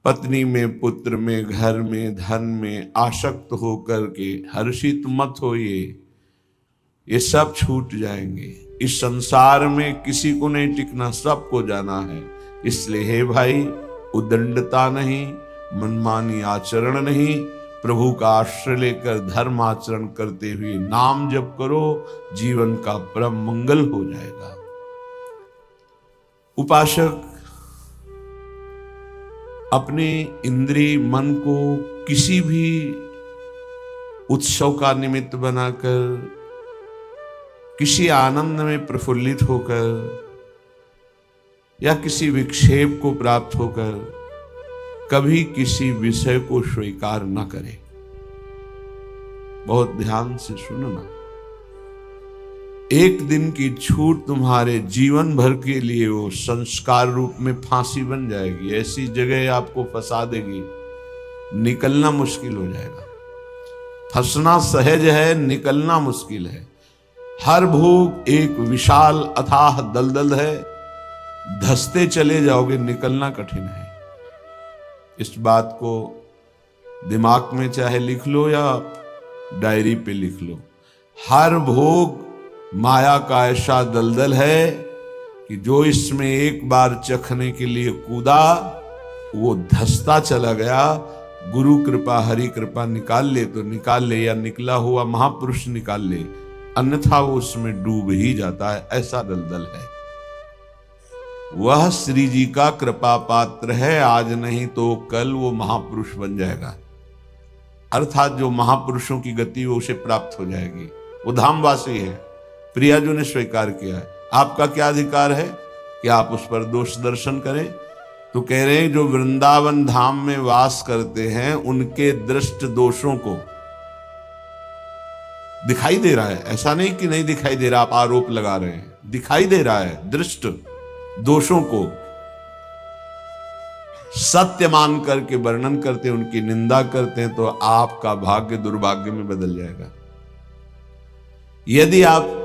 पत्नी में, पुत्र में, घर में, धन में आसक्त होकर के हर्षित मत होइए, ये सब छूट जाएंगे। इस संसार में किसी को नहीं टिकना, सबको जाना है। इसलिए हे भाई, उदंडता नहीं, मनमानी आचरण नहीं, प्रभु का आश्रय लेकर धर्म आचरण करते हुए नाम जप करो, जीवन का परम मंगल हो जाएगा। उपासक अपने इंद्रिय मन को किसी भी उत्सव का निमित्त बनाकर, किसी आनंद में प्रफुल्लित होकर या किसी विक्षेप को प्राप्त होकर कभी किसी विषय को स्वीकार न करे। बहुत ध्यान से सुनना, एक दिन की छूट तुम्हारे जीवन भर के लिए वो संस्कार रूप में फांसी बन जाएगी। ऐसी जगह आपको फंसा देगी, निकलना मुश्किल हो जाएगा। फंसना सहज है, निकलना मुश्किल है। हर भोग एक विशाल अथाह दलदल है, धंसते चले जाओगे, निकलना कठिन है। इस बात को दिमाग में चाहे लिख लो या डायरी पे लिख लो। हर भोग माया का ऐसा दलदल है कि जो इसमें एक बार चखने के लिए कूदा वो धंसता चला गया। गुरु कृपा, हरि कृपा निकाल ले तो निकाल ले, या निकला हुआ महापुरुष निकाल ले, अन्यथा वो उसमें डूब ही जाता है। ऐसा दलदल है। वह श्री जी का कृपा पात्र है, आज नहीं तो कल वो महापुरुष बन जाएगा। अर्थात जो महापुरुषों की गति वो उसे प्राप्त हो जाएगी। वो धामवासी है, प्रियाजू ने स्वीकार किया है। आपका क्या अधिकार है कि आप उस पर दोष दर्शन करें? तो कह रहे हैं जो वृंदावन धाम में वास करते हैं उनके दृष्ट दोषों को दिखाई दे रहा है। ऐसा नहीं कि नहीं दिखाई दे रहा, आप आरोप लगा रहे हैं, दिखाई दे रहा है। दृष्ट दोषों को सत्य मान करके वर्णन करते हैं, उनकी निंदा करते हैं, तो आपका भाग्य दुर्भाग्य में बदल जाएगा। यदि आप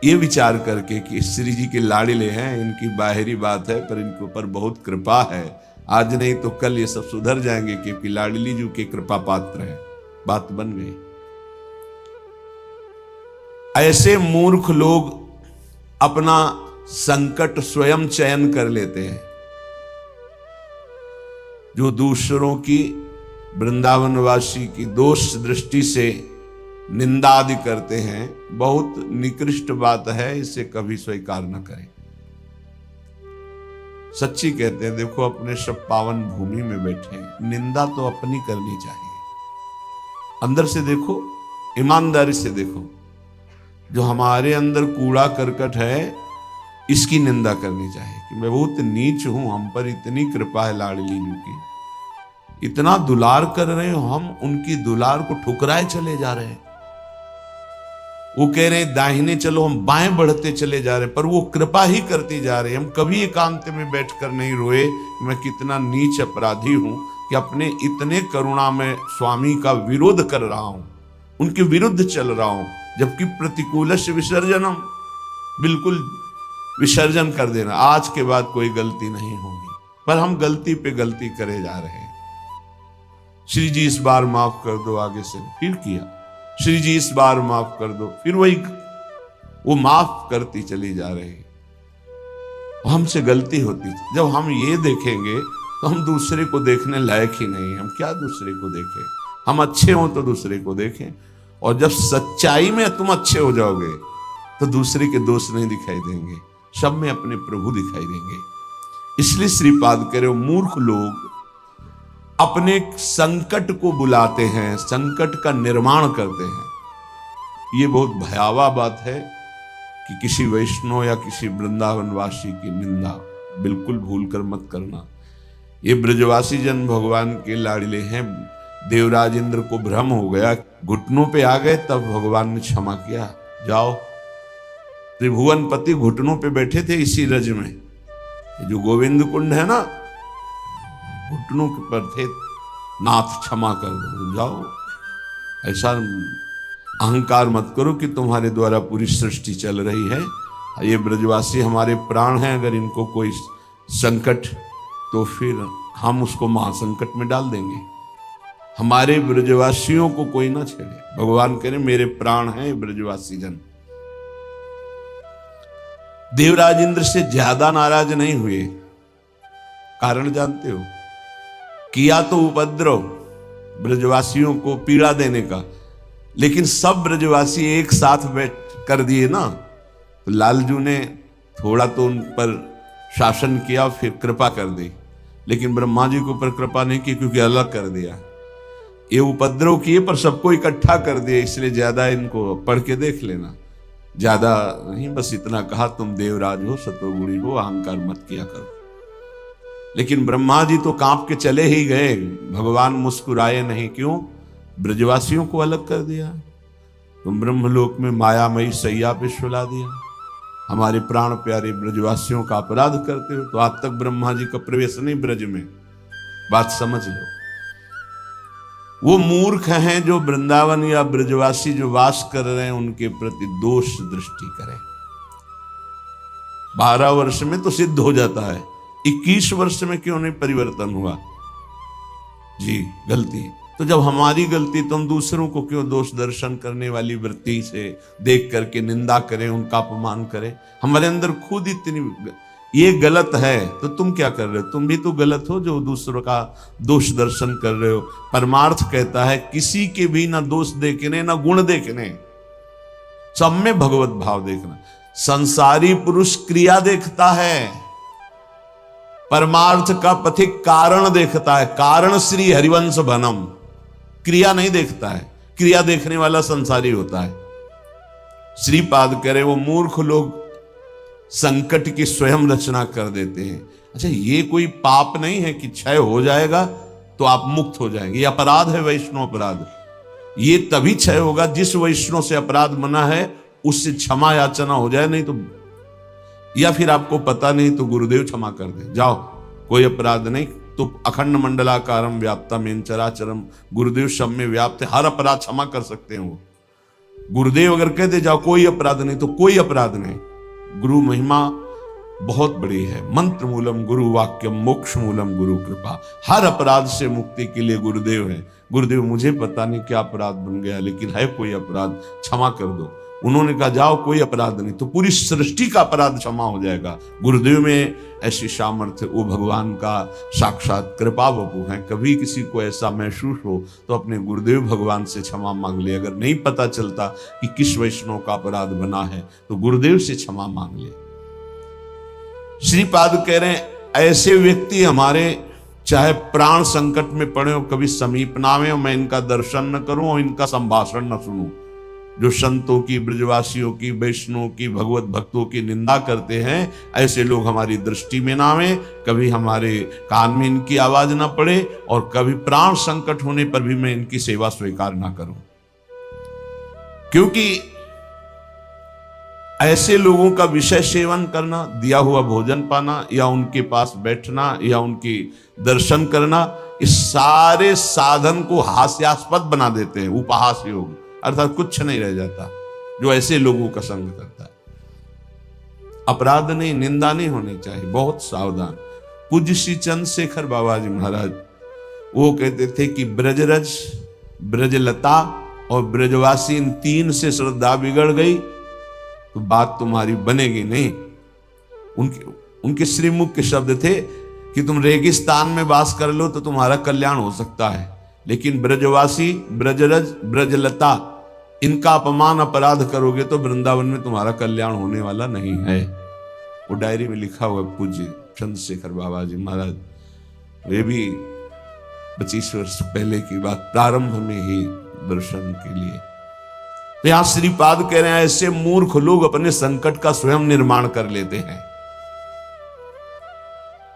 ये विचार करके कि श्री जी के लाड़िले हैं, इनकी बाहरी बात है पर इनके ऊपर बहुत कृपा है, आज नहीं तो कल ये सब सुधर जाएंगे क्योंकि लाड़िली जी के कृपा पात्र है, बात बन गई। ऐसे मूर्ख लोग अपना संकट स्वयं चयन कर लेते हैं। जो दूसरों की, वृंदावनवासी की दोष दृष्टि से निंदा आदि करते हैं, बहुत निकृष्ट बात है, इसे कभी स्वीकार न करें। सच्ची कहते हैं, देखो अपने सब पावन भूमि में बैठे, निंदा तो अपनी करनी चाहिए। अंदर से देखो, ईमानदारी से देखो, जो हमारे अंदर कूड़ा करकट है इसकी निंदा करनी चाहिए कि मैं बहुत नीच हूं, हम पर इतनी कृपा है लाडली जी की, इतना दुलार कर रहे हो, हम उनकी दुलार को ठुकराए चले जा रहे हैं। वो कह रहे हैं दाहिने चलो, हम बाएं बढ़ते चले जा रहे हैं, पर वो कृपा ही करती जा रहे हैं। हम कभी एकांत में बैठकर नहीं रोए मैं कितना नीच अपराधी हूं कि अपने इतने करुणा में स्वामी का विरोध कर रहा हूं, उनके विरुद्ध चल रहा हूं, जबकि प्रतिकूल से विसर्जनम, बिल्कुल विसर्जन कर देना, आज के बाद कोई गलती नहीं होगी। पर हम गलती पे गलती करे जा रहे हैं। श्री जी इस बार माफ कर दो, आगे से फिर किया, श्री जी इस बार माफ कर दो, फिर वही वो माफ करती चली जा रही। हमसे गलती होती। जब हम ये देखेंगे तो हम दूसरे को देखने लायक ही नहीं। हम क्या दूसरे को देखें? हम अच्छे हों तो दूसरे को देखें, और जब सच्चाई में तुम अच्छे हो जाओगे तो दूसरे के दोष नहीं दिखाई देंगे, सब में अपने प्रभु दिखाई देंगे। इसलिए श्रीपाद कह रहे हो, मूर्ख लोग अपने संकट को बुलाते हैं, संकट का निर्माण करते हैं। ये बहुत भयावह बात है कि किसी वैष्णव या किसी वृंदावनवासी की निंदा बिल्कुल भूल कर मत करना। ये ब्रजवासी जन भगवान के लाड़िले हैं। देवराज इंद्र को भ्रम हो गया, घुटनों पे आ गए, तब भगवान ने क्षमा किया। जाओ, त्रिभुवन पति घुटनों पे बैठे थे इसी रज में, जो गोविंद कुंड है ना, घुटनों के पर थे, नाथ क्षमा कर दो, जाओ। ऐसा अहंकार मत करो कि तुम्हारे द्वारा पूरी सृष्टि चल रही है। ये ब्रजवासी हमारे प्राण हैं, अगर इनको कोई संकट तो फिर हम उसको महासंकट में डाल देंगे। हमारे ब्रजवासियों को कोई ना छेड़े। भगवान कह रहे मेरे प्राण हैं ब्रजवासी जन। देवराज इंद्र से ज्यादा नाराज नहीं हुए। कारण जानते हो? किया तो उपद्रव ब्रजवासियों को पीड़ा देने का, लेकिन सब ब्रजवासी एक साथ बैठ कर दिए ना, तो लालजू ने थोड़ा तो उन पर शासन किया, फिर कृपा कर दी, लेकिन ब्रह्मा जी के ऊपर कृपा नहीं की, क्योंकि अलग कर दिया। ये उपद्रव किए पर सबको इकट्ठा कर दिया, इसलिए ज्यादा इनको पढ़ के देख लेना, ज्यादा नहीं, बस इतना कहा तुम देवराज हो, सतोगुणी हो, अहंकार मत किया करो। लेकिन ब्रह्मा जी तो कांप के चले ही गए, भगवान मुस्कुराए नहीं। क्यों? ब्रजवासियों को अलग कर दिया। तुम ब्रह्मलोक में मायामयी सैया पे सुला दिया, हमारे प्राण प्यारे ब्रजवासियों का अपराध करते हो। तो आज तक ब्रह्मा जी का प्रवेश नहीं ब्रज में, बात समझ लो। वो मूर्ख हैं जो वृंदावन या ब्रजवासी जो वास कर रहे हैं उनके प्रति दोष दृष्टि करें। 12 वर्ष में तो सिद्ध हो जाता है, 21 वर्ष में क्यों नहीं परिवर्तन हुआ? जी गलती। तो जब हमारी गलती तो हम दूसरों को क्यों दोष दर्शन करने वाली वृत्ति से देख करके निंदा करें, उनका अपमान करें? हमारे अंदर खुद इतनी ये गलत है, तो तुम क्या कर रहे हो? तुम भी तो गलत हो जो दूसरों का दोष दर्शन कर रहे हो। परमार्थ कहता है किसी के भी ना दोष देखने ना गुण देखने, सब में भगवत भाव देखना। संसारी पुरुष क्रिया देखता है, परमार्थ का पथिक कारण देखता है। कारण श्री हरिवंश बनम, क्रिया नहीं देखता है। क्रिया देखने वाला संसारी होता है। श्रीपाद कह रहे वो मूर्ख लोग संकट की स्वयं रचना कर देते हैं। अच्छा, ये कोई पाप नहीं है कि क्षय हो जाएगा तो आप मुक्त हो जाएंगे। ये अपराध है, वैष्णव अपराध। ये तभी क्षय होगा जिस वैष्णव से अपराध बना है उससे क्षमा याचना हो जाए, नहीं तो, या फिर आपको पता नहीं तो गुरुदेव क्षमा कर दे, जाओ कोई अपराध नहीं। तो अखंड मंडलाकारम व्याप्तम चराचरम, गुरुदेव सब में व्याप्त है, हर अपराध क्षमा कर सकते हैं वो। गुरुदेव अगर कह दे जाओ कोई अपराध नहीं तो कोई अपराध नहीं। गुरु महिमा बहुत बड़ी है। मंत्र मूलम गुरु वाक्यम, मोक्ष मूलम गुरु कृपा। हर अपराध से मुक्ति के लिए गुरुदेव है। गुरुदेव मुझे पता नहीं क्या अपराध बन गया, लेकिन है कोई अपराध, क्षमा कर दो। उन्होंने कहा जाओ कोई अपराध नहीं, तो पूरी सृष्टि का अपराध क्षमा हो जाएगा। गुरुदेव में ऐसी सामर्थ्य, वो भगवान का साक्षात कृपा वपु है। कभी किसी को ऐसा महसूस हो तो अपने गुरुदेव भगवान से क्षमा मांग ले। अगर नहीं पता चलता कि किस वैष्णव का अपराध बना है तो गुरुदेव से क्षमा मांग ले। श्रीपाद कह रहे हैं ऐसे व्यक्ति हमारे चाहे प्राण संकट में पड़े हो, कभी समीप ना आवे, मैं इनका दर्शन न करूं और इनका संभाषण न सुनूं। जो संतों की, ब्रजवासियों की, वैष्णव की, भगवत भक्तों की निंदा करते हैं, ऐसे लोग हमारी दृष्टि में ना आवे, कभी हमारे कान में इनकी आवाज ना पड़े, और कभी प्राण संकट होने पर भी मैं इनकी सेवा स्वीकार ना करूं। क्योंकि ऐसे लोगों का विषय सेवन करना, दिया हुआ भोजन पाना, या उनके पास बैठना, या उनकी दर्शन करना, इस सारे साधन को हास्यास्पद बना देते हैं। उपहास योग, अर्थात कुछ नहीं रह जाता जो ऐसे लोगों का संग करता है। अपराध नहीं, निंदा नहीं होनी चाहिए, बहुत सावधान। पूज्य श्री चंद्रशेखर बाबा जी महाराज वो कहते थे कि ब्रजरज, ब्रजलता और ब्रजवासी, इन तीन से श्रद्धा बिगड़ गई तो बात तुम्हारी बनेगी नहीं। उनके श्रीमुख के शब्द थे कि तुम रेगिस्तान में वास कर लो तो तुम्हारा कल्याण हो सकता है, लेकिन ब्रजवासी, ब्रजरज, ब्रजलता, इनका अपमान अपराध करोगे तो वृंदावन में तुम्हारा कल्याण होने वाला नहीं है। वो डायरी में लिखा हुआ पूज्य चंद्रशेखर बाबा जी महाराज, वे भी 25 वर्ष पहले की बात, प्रारंभ में ही दर्शन के लिए। तो यहां श्रीपाद कह रहे हैं ऐसे मूर्ख लोग अपने संकट का स्वयं निर्माण कर लेते हैं।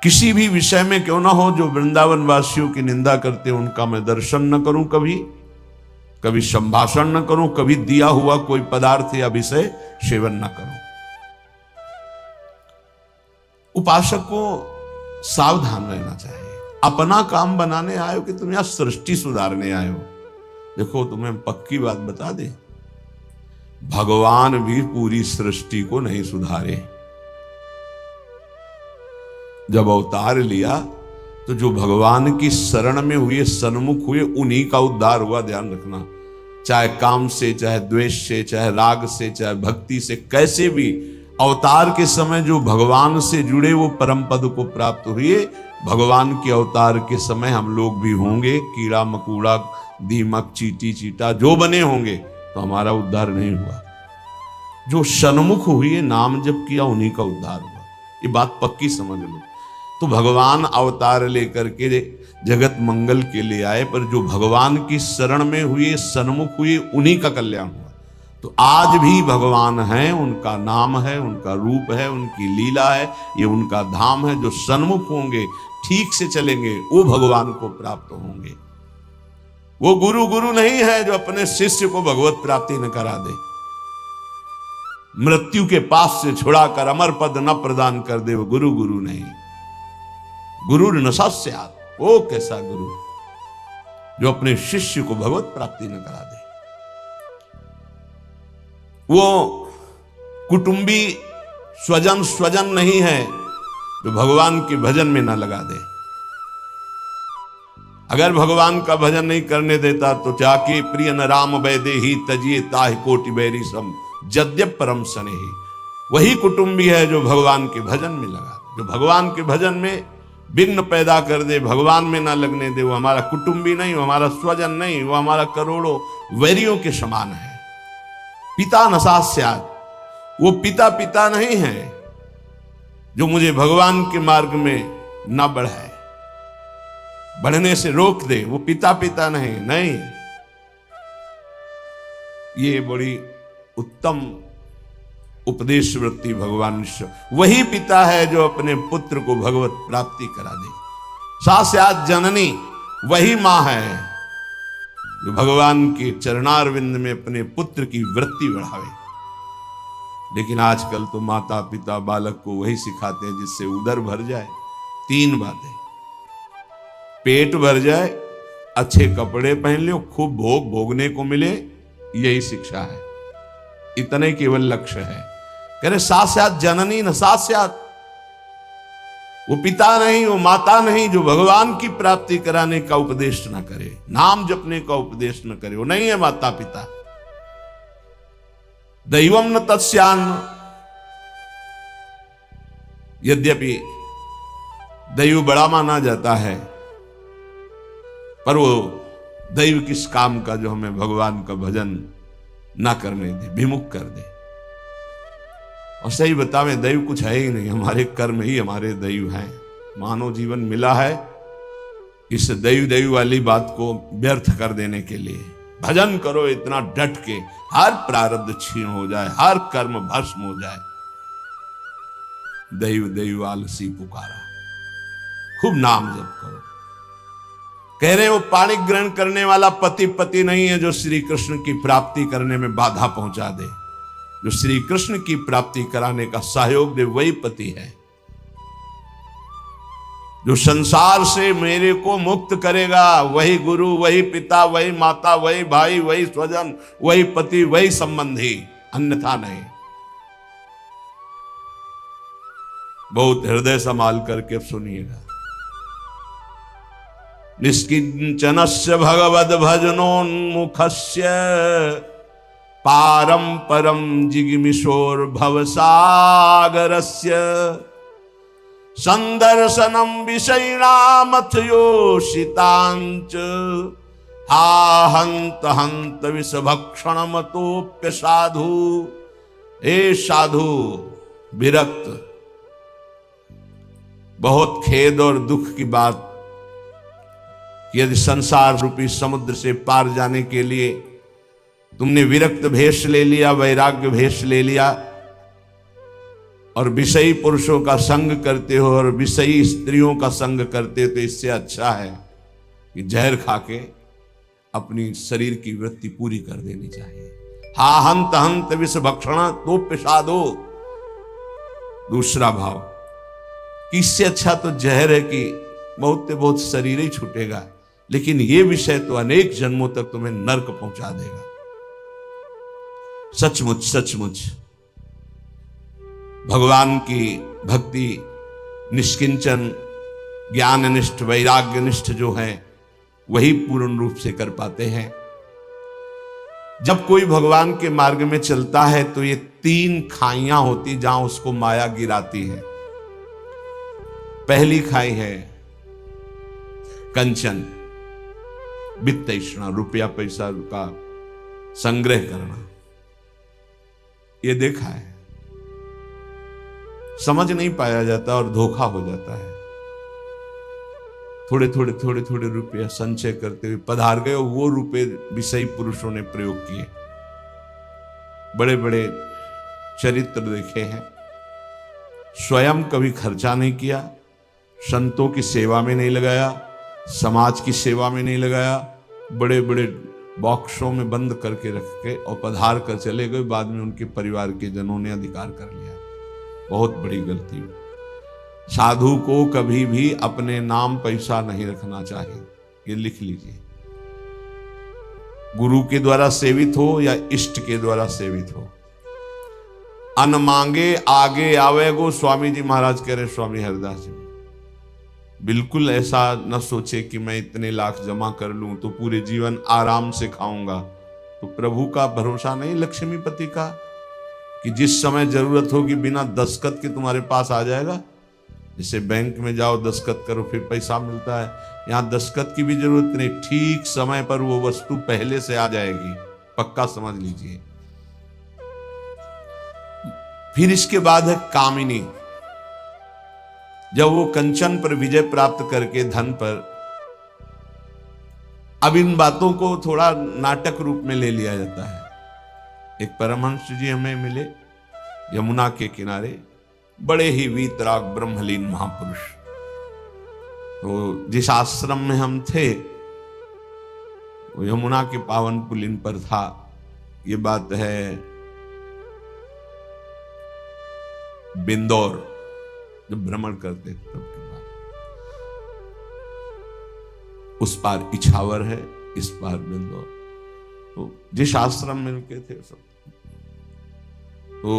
किसी भी विषय में क्यों ना हो, जो वृंदावन वासियों की निंदा करते हैं उनका मैं दर्शन न करूं, कभी संभाषण न करूं, कभी दिया हुआ कोई पदार्थ या विषय सेवन न करूं। उपासक को सावधान रहना चाहिए। अपना काम बनाने आए हो कि तुम यहां सृष्टि सुधारने आए हो? देखो तुम्हें पक्की बात बता दे, भगवान भी पूरी सृष्टि को नहीं सुधारे। जब अवतार लिया तो जो भगवान की शरण में हुए, सन्मुख हुए, उन्हीं का उद्धार हुआ। ध्यान रखना, चाहे काम से, चाहे द्वेष से, चाहे राग से, चाहे भक्ति से, कैसे भी अवतार के समय जो भगवान से जुड़े वो परम पद को प्राप्त हुए। भगवान के अवतार के समय हम लोग भी होंगे कीड़ा मकोड़ा, दीमक, चींटी चीटा जो बने होंगे, तो हमारा उद्धार नहीं हुआ। जो सन्मुख हुए, नाम जप किया, उन्हीं का उद्धार हुआ। ये बात पक्की समझ लो। तो भगवान अवतार लेकर के जगत मंगल के लिए आए, पर जो भगवान की शरण में हुए, सन्मुख हुए, उन्हीं का कल्याण हुआ। तो आज भी भगवान हैं, उनका नाम है, उनका रूप है, उनकी लीला है, ये उनका धाम है। जो सन्मुख होंगे, ठीक से चलेंगे, वो भगवान को प्राप्त होंगे। वो गुरु गुरु नहीं है जो अपने शिष्य को भगवत प्राप्ति न करा दे, मृत्यु के पास से छुड़ाकर अमर पद न प्रदान कर दे। वो गुरु गुरु नहीं। गुरु न सस्यात्, वो कैसा गुरु जो अपने शिष्य को भगवत प्राप्ति न करा दे। वो कुटुंबी स्वजन नहीं है जो भगवान के भजन में ना लगा दे। अगर भगवान का भजन नहीं करने देता तो जाके प्रिय न राम वैदे ही तजिए ताहि कोटि बैरी सम जद्यप परम स्नेही। वही कुटुंबी है जो भगवान के भजन में लगा दे। जो भगवान के भजन में विघ्न पैदा कर दे, भगवान में ना लगने दे, वो हमारा कुटुंबी नहीं, वो हमारा स्वजन नहीं, वो हमारा करोड़ों वैरियों के समान है। पिता न सास्यात्, वो पिता नहीं है जो मुझे भगवान के मार्ग में न बढ़ाए, बढ़ने से रोक दे। वो पिता नहीं। ये बड़ी उत्तम उपदेश वृत्ति भगवान वही पिता है जो अपने पुत्र को भगवत प्राप्ति करा दे। सास्यात् जननी, वही मां है जो भगवान के चरणारविंद में अपने पुत्र की वृत्ति बढ़ावे। लेकिन आजकल तो माता पिता बालक को वही सिखाते हैं जिससे उदर भर जाए। 3 बातें, पेट भर जाए, अच्छे कपड़े पहन लो, खूब भोग भोगने को मिले, यही शिक्षा है। इतने केवल लक्ष्य है। कह रहे सास्यात् जननी न सास्यात्, वो पिता नहीं, वो माता नहीं जो भगवान की प्राप्ति कराने का उपदेश न करे, नाम जपने का उपदेश न करे, वो नहीं है माता पिता। दैवम न तस्यान्न, यद्यपि दैव बड़ा माना जाता है, पर वो दैव किस काम का जो हमें भगवान का भजन ना करने दे, विमुख कर दे। और सही बतावे, दैव कुछ है ही नहीं, हमारे कर्म ही हमारे दैव हैं। मानव जीवन मिला है इस दैव वाली बात को व्यर्थ कर देने के लिए। भजन करो इतना डट के, हर प्रारब्ध क्षीण हो जाए, हर कर्म भस्म हो जाए। दैव आलसी पुकारा, खूब नाम जप करो। कह रहे वो पाणी ग्रहण करने वाला पति नहीं है जो श्री कृष्ण की प्राप्ति करने में बाधा पहुंचा दे। जो श्री कृष्ण की प्राप्ति कराने का सहयोग दे, वही पति है। जो संसार से मेरे को मुक्त करेगा, वही गुरु, वही पिता, वही माता, वही भाई, वही स्वजन, वही पति, वही संबंधी, अन्यथा नहीं। बहुत हृदय संभाल करके अब सुनिएगा। निष्किंचनस्य भगवद भजनोन्मुखस्य पारम परम जिगमिशोर भवसागरस्य संदर्शनम विषयिणामथ योषितांच हा हंत हंत विषभक्षण मतोप्य साधु। हे साधु विरक्त, बहुत खेद और दुख की बात, यदि संसार रूपी समुद्र से पार जाने के लिए तुमने विरक्त भेष ले लिया, वैराग्य भेष ले लिया और विषयी पुरुषों का संग करते हो और विषयी स्त्रियों का संग करते हो, तो इससे अच्छा है कि जहर खा के अपनी शरीर की वृत्ति पूरी कर देनी चाहिए। हा हंत हंत विष भक्षण तो पिशादो। दूसरा भाव, इससे अच्छा तो जहर है कि बहुत शरीर ही छूटेगा, लेकिन ये विषय तो अनेक जन्मों तक तुम्हें नरक पहुंचा देगा। सचमुच भगवान की भक्ति निष्किंचन ज्ञाननिष्ठ वैराग्यनिष्ठ जो है वही पूर्ण रूप से कर पाते हैं। जब कोई भगवान के मार्ग में चलता है तो ये 3 खाइयां होती जहां उसको माया गिराती है। पहली खाई है कंचन, वित्त तृष्णा, रुपया पैसा का संग्रह करना। ये देखा है, समझ नहीं पाया जाता और धोखा हो जाता है। थोड़े थोड़े रुपया संचय करते हुए पधार गए, वो रुपए विषयी पुरुषों ने प्रयोग किए। बड़े बड़े चरित्र देखे हैं, स्वयं कभी खर्चा नहीं किया, संतों की सेवा में नहीं लगाया, समाज की सेवा में नहीं लगाया, बड़े बड़े बॉक्सों में बंद करके रख के और पधार कर चले गए। बाद में उनके परिवार के जनों ने अधिकार कर लिया। बहुत बड़ी गलती। साधु को कभी भी अपने नाम पैसा नहीं रखना चाहिए, ये लिख लीजिए। गुरु के द्वारा सेवित हो या इष्ट के द्वारा सेवित हो, अन मांगे आगे आवे गो। स्वामी जी महाराज कह रहे, स्वामी हरिदास जी, बिल्कुल ऐसा न सोचे कि मैं इतने लाख जमा कर लूं तो पूरे जीवन आराम से खाऊंगा। तो प्रभु का भरोसा नहीं, लक्ष्मीपति का, कि जिस समय जरूरत होगी बिना दस्तखत के तुम्हारे पास आ जाएगा। जैसे बैंक में जाओ दस्तखत करो फिर पैसा मिलता है, यहां दस्तखत की भी जरूरत नहीं, ठीक समय पर वो वस्तु पहले से आ जाएगी, पक्का समझ लीजिए। फिर इसके बाद है कामिनी। जब वो कंचन पर विजय प्राप्त करके धन पर, अब इन बातों को थोड़ा नाटक रूप में ले लिया जाता है। एक परमहंस जी हमें मिले यमुना के किनारे, बड़े ही वीतराग ब्रह्मलीन महापुरुष। तो जिस आश्रम में हम थे वो यमुना के पावन पुलिन पर था। ये बात है बिंदौर, जब भ्रमण करते तब की बात। उस पार इछावर है, इस पार बिंदौर। तो जिस आश्रम में रुके थे सब, तो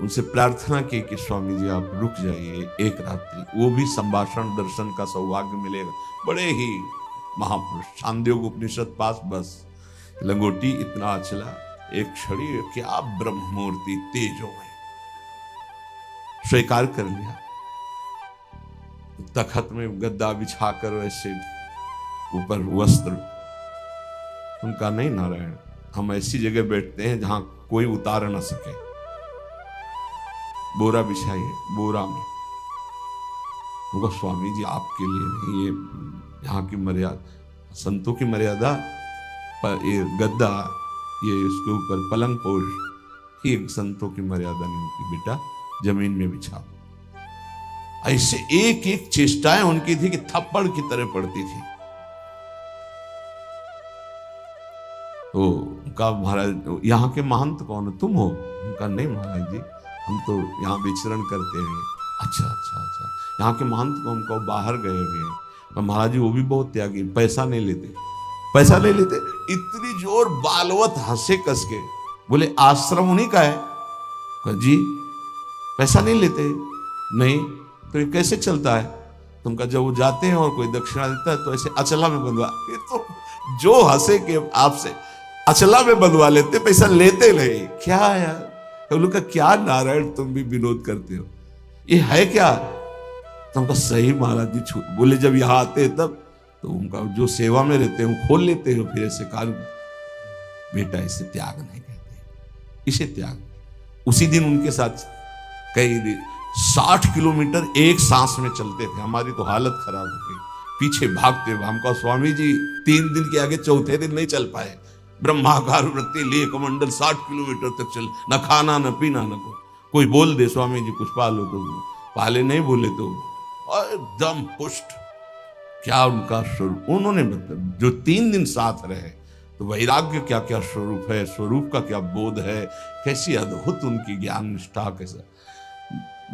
उनसे प्रार्थना की कि स्वामी जी आप रुक जाइए एक रात्रि, वो भी संभाषण दर्शन का सौभाग्य मिलेगा। बड़े ही महापुरुष, छांदोग्य उपनिषद पास, बस लंगोटी इतना अचला, एक छड़ी, क्या ब्रह्ममूर्ति तेजो में, स्वीकार कर लिया। तखत में गद्दा बिछाकर वैसे ऊपर वस्त्र, उनका नहीं नारायण, हम ऐसी जगह बैठते हैं जहां कोई उतार न सके। बोरा बिछाइए, बोरा में। उनका स्वामी जी आपके लिए नहीं, ये यहाँ की मर्यादा, संतों की मर्यादा पर ये गद्दा, ये इसके ऊपर पलंग पोष, ये संतों की मर्यादा नहीं होती, बेटा जमीन में बिछाओ। ऐसे एक एक चेष्टाएं उनकी थी कि थप्पड़ की तरह पड़ती थी। तो उनका, महाराज यहाँ के महंत कौन है, तुम हो? उनका नहीं महाराज जी, हम तो यहाँ विचरण करते हैं। अच्छा, यहाँ के महंत कौन? को बाहर गए हुए हैं। तो महाराज जी वो भी बहुत त्यागी, पैसा नहीं लेते, पैसा नहीं लेते। इतनी जोर बालवत हंसे कस के, बोले आश्रम उन्हीं का है जी, पैसा नहीं लेते। नहीं तो ये कैसे चलता है? तुमका जब वो जाते हैं और कोई दक्षिणा देता है तो ऐसे अचला में बंधवा, ये तो जो हंसे के आपसे अचला में बंधवा लेते, पैसा लेते नहीं। क्या यार, उनका क्या नारायण, तुम भी विनोद करते हो, ये है क्या? तुमका सही महाराज जी छूट। बोले जब यहाँ आते हैं तब तो उनका जो सेवा में रहते हैं वो खोल लेते हो, फिर ऐसे काल, बेटा इसे त्याग नहीं कहते, इसे त्याग। उसी दिन उनके साथ कई 60 किलोमीटर एक सांस में चलते थे। हमारी तो हालत खराब हो गई, पीछे भागते हुए। हमका स्वामी जी 3 दिन के आगे चौथे दिन नहीं चल पाए। ब्रह्माकार वृत्ति लिए कमंडल 60 किलोमीटर तक चल, न खाना न पीना न कोई बोल दे स्वामी जी कुछ पालो तो पाले, नहीं बोले तो एकदम पुष्ट। क्या उनका स्वरूप, उन्होंने मतलब जो 3 दिन साथ रहे, तो वैराग्य क्या क्या स्वरूप है, स्वरूप का क्या बोध है, कैसी अद्भुत उनकी ज्ञान निष्ठा। कैसा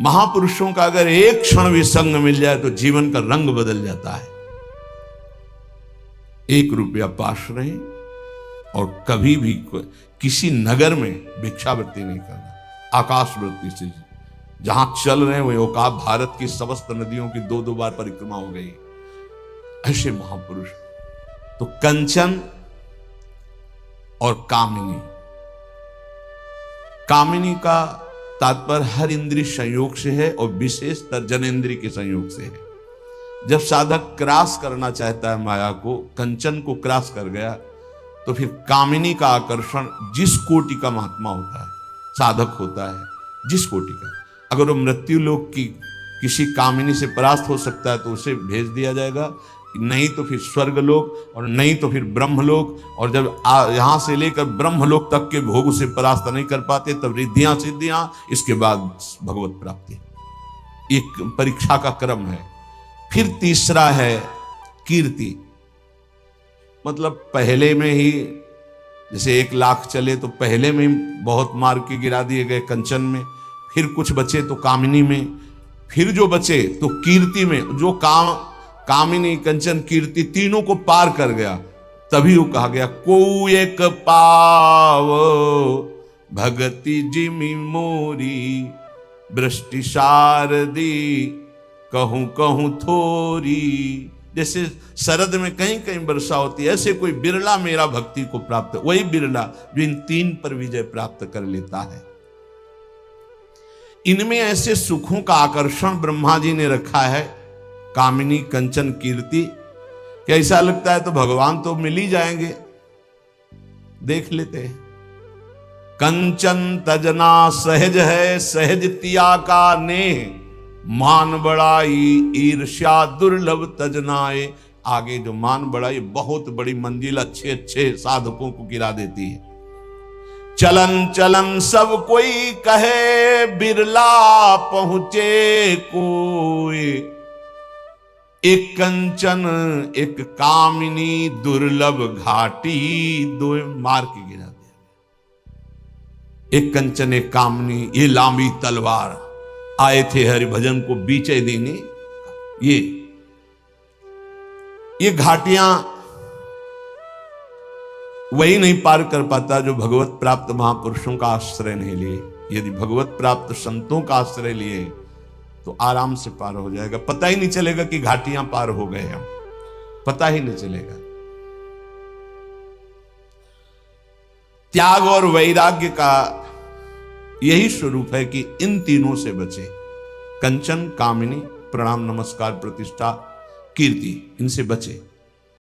महापुरुषों का अगर एक क्षण भी संग मिल जाए तो जीवन का रंग बदल जाता है। 1 रुपया पास रहे और कभी भी किसी नगर में भिक्षावृत्ति नहीं करना, आकाश वृत्ति से जहां चल रहे हैं वही। औकात भारत की समस्त नदियों की 2-2 बार परिक्रमा हो गई। ऐसे महापुरुष। तो कंचन और कामिनी, कामिनी का तात्पर्य हर इंद्रिय संयोग से है और विशेषतर जनेन्द्रिय के संयोग से है। जब साधक क्रॉस करना चाहता है माया को, कंचन को क्रॉस कर गया, तो फिर कामिनी का आकर्षण जिस कोटि का महात्मा होता है, साधक होता है, जिस कोटि का, अगर वो मृत्यु लोक की किसी कामिनी से परास्त हो सकता है तो उसे भेज दिया जाएगा, नहीं तो फिर स्वर्गलोक, और नहीं तो फिर ब्रह्मलोक। और जब यहां से लेकर ब्रह्मलोक तक के भोग उसे परास्त नहीं कर पाते, तब रिद्धियां सिद्धियां, इसके बाद भगवत प्राप्ति। एक परीक्षा का क्रम है। फिर तीसरा है कीर्ति, मतलब पहले में ही जैसे 1 लाख चले तो पहले में ही बहुत मार के गिरा दिए गए कंचन में, फिर कुछ बचे तो कामिनी में, फिर जो बचे तो कीर्ति में। जो कामिनी कंचन कीर्ति तीनों को पार कर गया, तभी वो कहा गया को एक पाव भगति जिमि मोरी, वृष्टि शारदी कहूं कहूं थोरी। जैसे शरद में कहीं कहीं वर्षा होती है, ऐसे कोई बिरला मेरा भक्ति को प्राप्त, वही बिरला जो इन 3 पर विजय प्राप्त कर लेता है। इनमें ऐसे सुखों का आकर्षण ब्रह्मा जी ने रखा है, कामिनी कंचन कीर्ति, कि ऐसा लगता है तो भगवान तो मिल ही जाएंगे। देख लेते हैं, कंचन तजना सहज है, सहज तिया का नेह, मान बड़ाई ईर्ष्या दुर्लभ तजनाए। आगे जो मान बड़ाई बहुत बड़ी मंजिल अच्छे अच्छे साधकों को गिरा देती है। चलन चलन सब कोई कहे, बिरला पहुंचे कोई, एक कंचन एक कामिनी दुर्लभ घाटी, दो मार के गिरा दिया। एक कंचन एक कामिनी, ये लांबी तलवार, आए थे हरिभजन को बीचे देने। ये घाटियां वही नहीं पार कर पाता जो भगवत प्राप्त महापुरुषों का आश्रय नहीं लिए। यदि भगवत प्राप्त संतों का आश्रय लिए तो आराम से पार हो जाएगा, पता ही नहीं चलेगा कि घाटियां पार हो गए हम, पता ही नहीं चलेगा। त्याग और वैराग्य का यही स्वरूप है कि इन तीनों से बचे, कंचन कामिनी प्रणाम नमस्कार प्रतिष्ठा कीर्ति, इनसे बचे।